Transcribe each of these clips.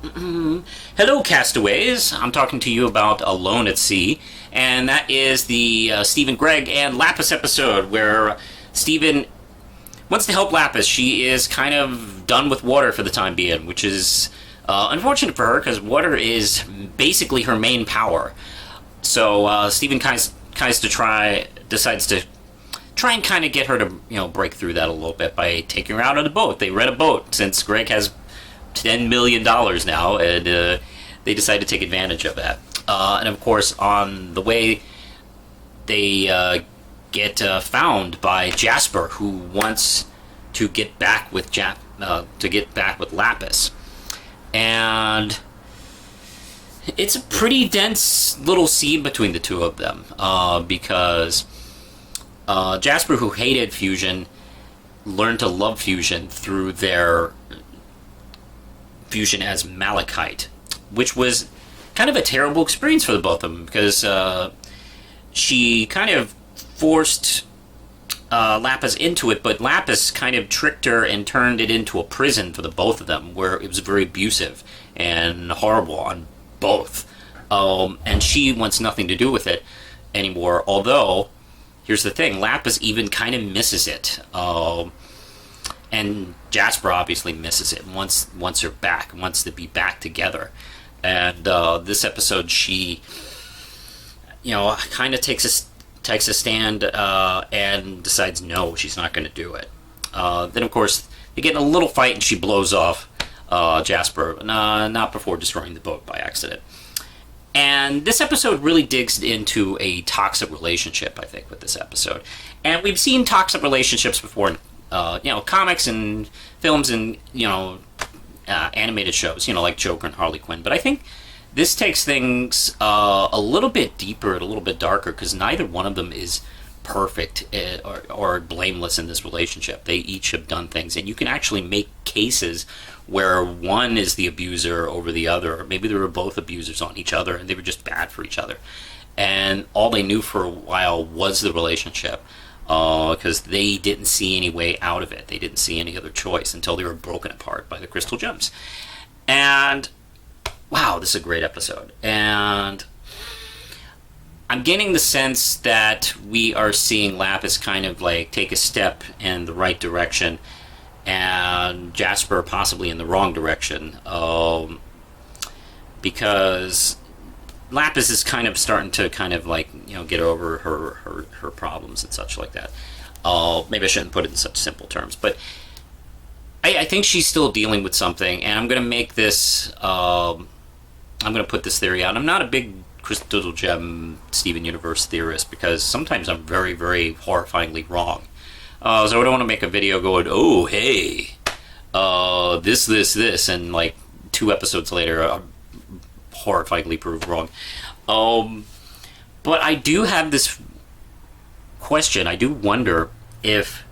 Hello, castaways. I'm talking to you about Alone at Sea, and that is the Stephen Gregg and Lapis episode where Stephen wants to help Lapis. She is kind of done with water for the time being, which is unfortunate for her because water is basically her main power. So Stephen decides to try and kind of get her to break through that a little bit by taking her out on a boat. They rent a boat since Greg has $10 million now, and they decide to take advantage of that. And of course, on the way, they get found by Jasper, who wants to get back with Lapis, and it's a pretty dense little scene between the two of them because Jasper, who hated fusion, learned to love fusion through their fusion as malachite, which was kind of a terrible experience for the both of them because she kind of forced Lapis into it, but Lapis kind of tricked her and turned it into a prison for the both of them, where it was very abusive and horrible on both. And she wants nothing to do with it anymore, although, here's the thing, Lapis even kind of misses it. And Jasper obviously misses it, wants her back, wants to be back together. And this episode, she, kind of takes a stand and decides no, she's not going to do it. Then, of course, they get in a little fight and she blows off Jasper, not before destroying the boat by accident. And this episode really digs into a toxic relationship, I think, with this episode. And we've seen toxic relationships before in comics and films and, animated shows, like Joker and Harley Quinn. But I think this takes things a little bit deeper and a little bit darker because neither one of them is perfect or blameless in this relationship. They each have done things, and you can actually make cases where one is the abuser over the other, or maybe they were both abusers on each other and they were just bad for each other. And all they knew for a while was the relationship because they didn't see any way out of it. They didn't see any other choice until they were broken apart by the crystal gems. And wow, this is a great episode. And I'm getting the sense that we are seeing Lapis kind of like take a step in the right direction and Jasper possibly in the wrong direction, because Lapis is kind of starting to get over her problems and such like that. Maybe I shouldn't put it in such simple terms, but I think she's still dealing with something, and I'm going to make this, I'm going to put this theory out. I'm not a big Crystal Gem Steven Universe theorist because sometimes I'm very, very horrifyingly wrong. So I don't want to make a video going, oh, hey, this, and like 2 episodes later, I'm horrifyingly proved wrong. But I do have this question. I do wonder if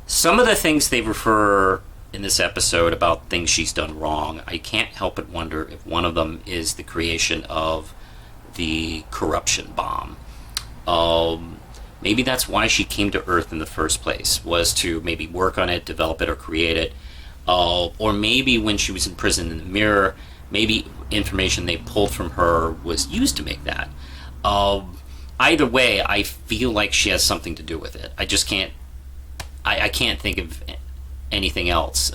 some of the things they refer in this episode about things she's done wrong, I can't help but wonder if one of them is the creation of the corruption bomb. Maybe that's why she came to Earth in the first place, was to maybe work on it, develop it, or create it. Or maybe when she was in prison in the mirror, maybe information they pulled from her was used to make that. Either way, I feel like she has something to do with it. I just can't... I can't think of anything else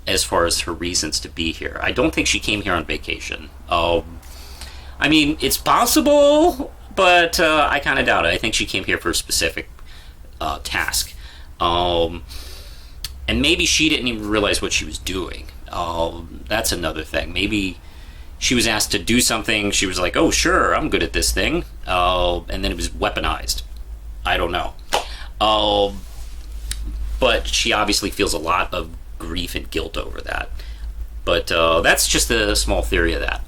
as far as her reasons to be here. I don't think she came here on vacation. I mean, it's possible, but I kind of doubt it. I think she came here for a specific task. And maybe she didn't even realize what she was doing. That's another thing. Maybe she was asked to do something. She was like, oh, sure, I'm good at this thing. And then it was weaponized. I don't know. But she obviously feels a lot of grief and guilt over that. But that's just a small theory of that.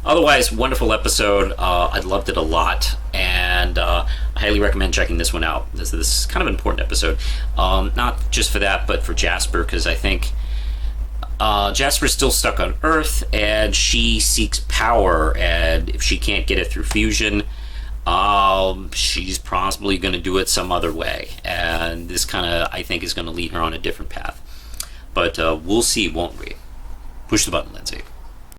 Otherwise, wonderful episode. I loved it a lot, and I highly recommend checking this one out. This is kind of an important episode, not just for that, but for Jasper, because I think Jasper's still stuck on Earth, and she seeks power, and if she can't get it through fusion, she's probably going to do it some other way, and this kind of, I think, is going to lead her on a different path. But we'll see, won't we? Push the button, Lindsay.